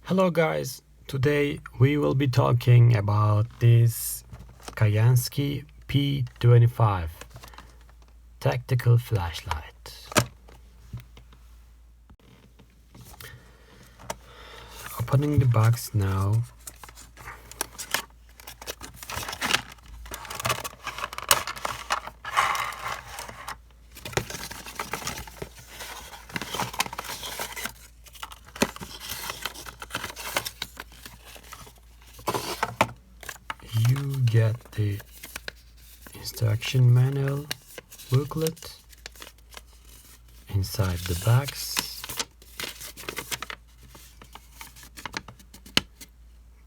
Hello guys, today we will be talking about this Cyansky P25 Tactical Flashlight. Opening the box now. You get the instruction manual booklet inside the box,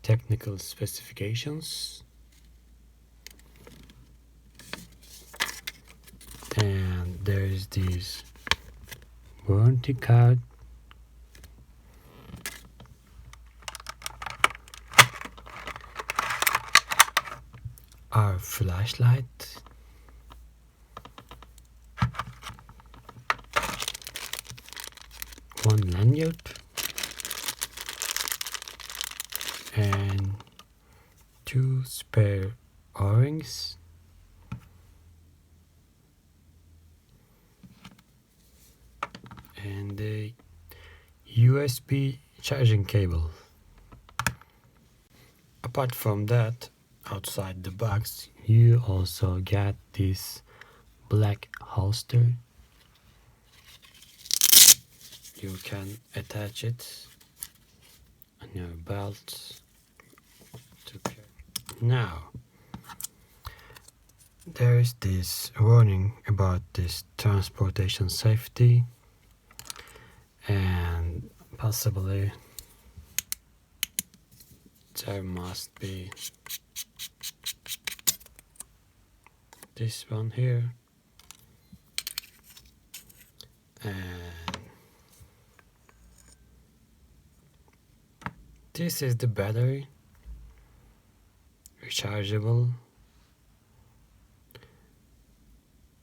technical specifications, and there is this warranty card. Our flashlight, one lanyard, and two spare O-rings, and a USB charging cable. Apart from that, outside the box you also get this black holster. You can attach it on your belt. Now there is this warning about this transportation safety, and possibly there must be this one here, and this is the battery, rechargeable.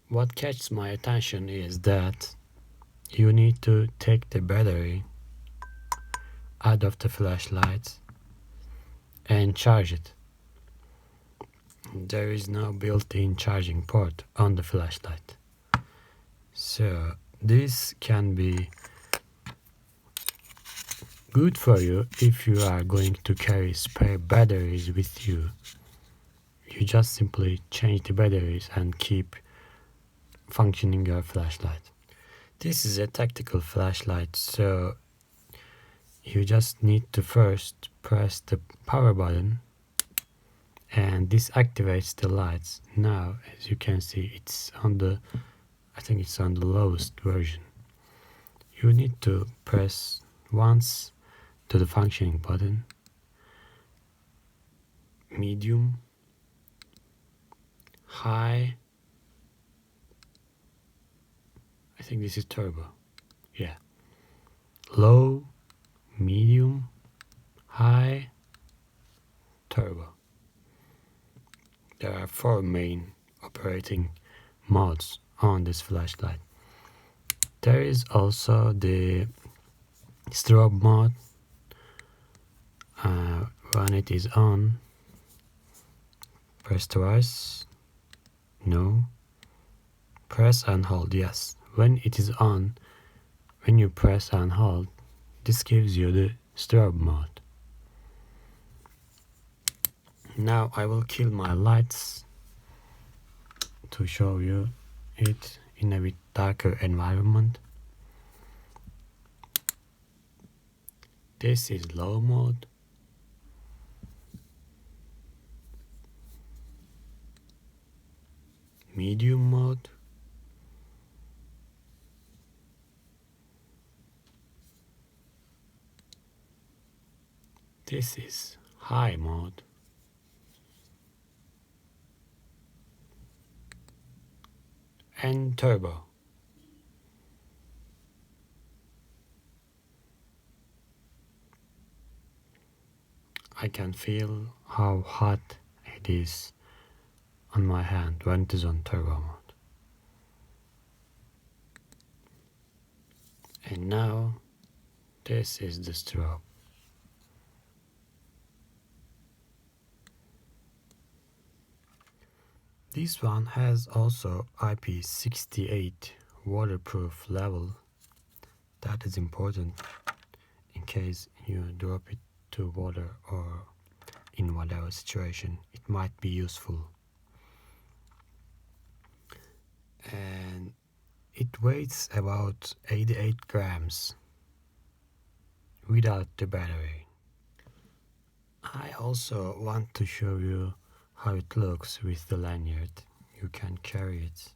What catches my attention is that you need to take the battery out of the flashlight and charge it. There is no built-in charging port on the flashlight, so this can be good for you if you are going to carry spare batteries with you. You just simply change the batteries and keep functioning your flashlight. This is a tactical flashlight, so you just need to first press the power button and this activates the lights. Now as you can see, it's on the, I think it's on the lowest version. You need to press once to the functioning button, medium, high, I think this is turbo, yeah, low, medium, high, turbo. There are 4 main operating modes on this flashlight. There is also the strobe mode. When it is on, press twice, no, press and hold, yes. When it is on, when you press and hold, this gives you the strobe mode. Now I will kill my lights to show you it in a bit darker environment. This is low mode. Medium mode. This is high mode. And turbo. I can feel how hot it is on my hand when it is on turbo mode. And now this is the strobe. This one has also IP68 waterproof level. That is important in case you drop it to water or in whatever situation it might be useful. And it weighs about 88 grams without the battery. I also want to show you how it looks with the lanyard. You can carry it.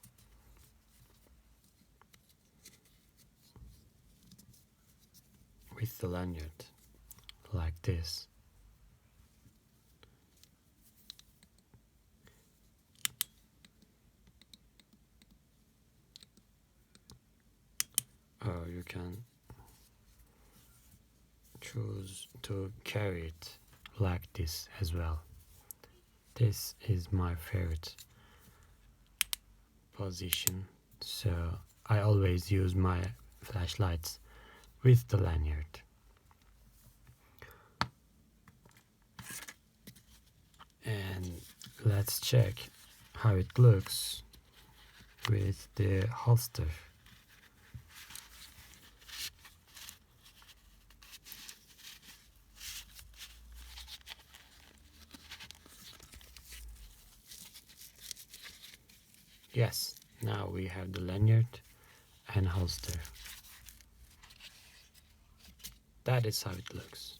With the lanyard, like this. Or you can choose to carry it like this as well. This is my favorite position, so I always use my flashlights with the lanyard. And let's check how it looks with the holster. Yes, now we have the lanyard and holster. That is how it looks.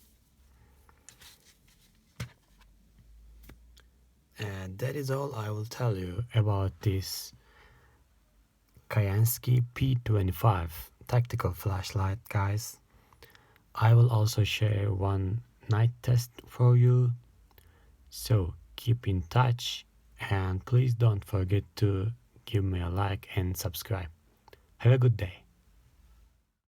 And that is all I will tell you about this Cyansky P25 Tactical Flashlight, guys. I will also share one night test for you, so keep in touch and please don't forget to give me a like and subscribe. Have a good day.